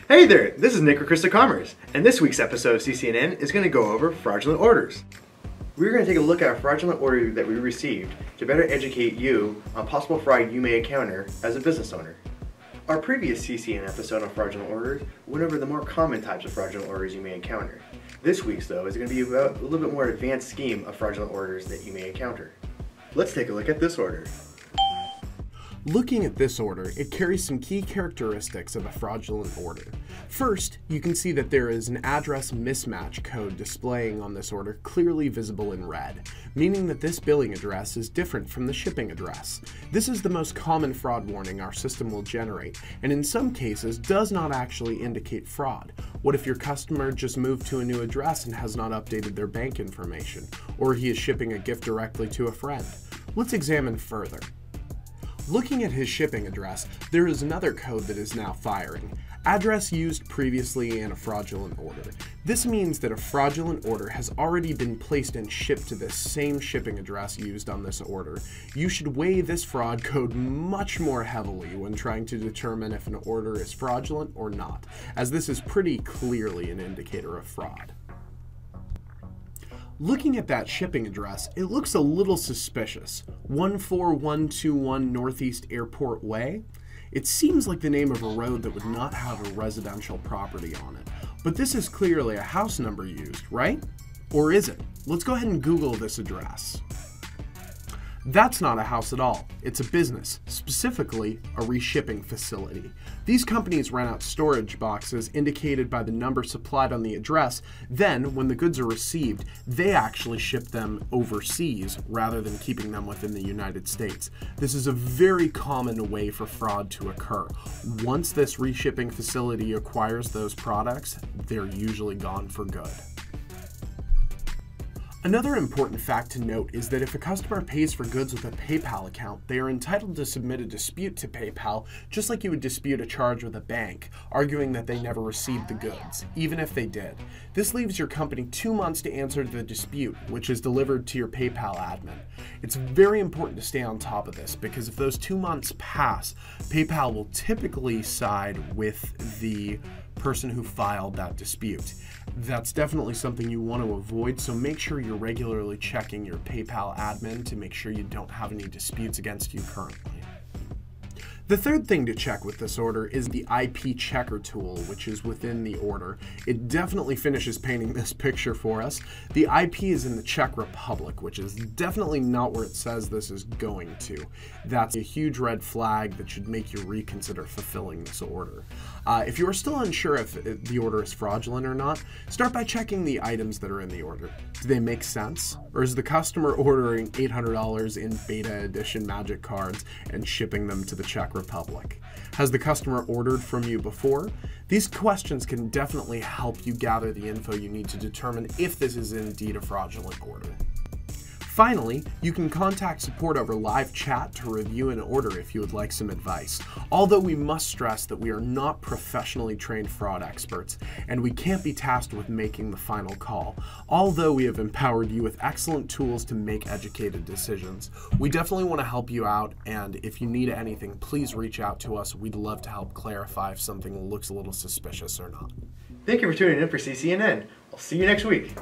Hey there, this is Nick with CrystalCommerce, and this week's episode of CCNN is going to go over fraudulent orders. We're going to take a look at a fraudulent order that we received to better educate you on possible fraud you may encounter as a business owner. Our previous CCNN episode on fraudulent orders went over the more common types of fraudulent orders you may encounter. This week's, though, is going to be about a little bit more advanced scheme of fraudulent orders that you may encounter. Let's take a look at this order. Looking at this order, it carries some key characteristics of a fraudulent order. First, you can see that there is an address mismatch code displaying on this order clearly visible in red, meaning that this billing address is different from the shipping address. This is the most common fraud warning our system will generate, and in some cases does not actually indicate fraud. What if your customer just moved to a new address and has not updated their bank information, or he is shipping a gift directly to a friend? Let's examine further. Looking at his shipping address, there is another code that is now firing. Address used previously in a fraudulent order. This means that a fraudulent order has already been placed and shipped to this same shipping address used on this order. You should weigh this fraud code much more heavily when trying to determine if an order is fraudulent or not, as this is pretty clearly an indicator of fraud. Looking at that shipping address, it looks a little suspicious. 14121 Northeast Airport Way? It seems like the name of a road that would not have a residential property on it. But this is clearly a house number used, right? Or is it? Let's go ahead and Google this address. That's not a house at all. It's a business, specifically a reshipping facility. These companies rent out storage boxes indicated by the number supplied on the address. Then, when the goods are received, they actually ship them overseas rather than keeping them within the United States. This is a very common way for fraud to occur. Once this reshipping facility acquires those products, they're usually gone for good. Another important fact to note is that if a customer pays for goods with a PayPal account, they are entitled to submit a dispute to PayPal, just like you would dispute a charge with a bank, arguing that they never received the goods, even if they did. This leaves your company 2 months to answer the dispute, which is delivered to your PayPal admin. It's very important to stay on top of this, because if those 2 months pass, PayPal will typically side with the person who filed that dispute. That's definitely something you want to avoid, so make sure you're regularly checking your PayPal admin to make sure you don't have any disputes against you currently. The third thing to check with this order is the IP checker tool, which is within the order. It definitely finishes painting this picture for us. The IP is in the Czech Republic, which is definitely not where it says this is going to. That's a huge red flag that should make you reconsider fulfilling this order. If you are still unsure if the order is fraudulent or not, start by checking the items that are in the order. Do they make sense? Or is the customer ordering $800 in beta edition magic cards and shipping them to the Czech Republic? Has the customer ordered from you before? These questions can definitely help you gather the info you need to determine if this is indeed a fraudulent order. Finally, you can contact support over live chat to review an order if you would like some advice. Although we must stress that we are not professionally trained fraud experts, and we can't be tasked with making the final call. Although we have empowered you with excellent tools to make educated decisions, we definitely want to help you out, and if you need anything, please reach out to us. We'd love to help clarify if something looks a little suspicious or not. Thank you for tuning in for CCNN. I'll see you next week.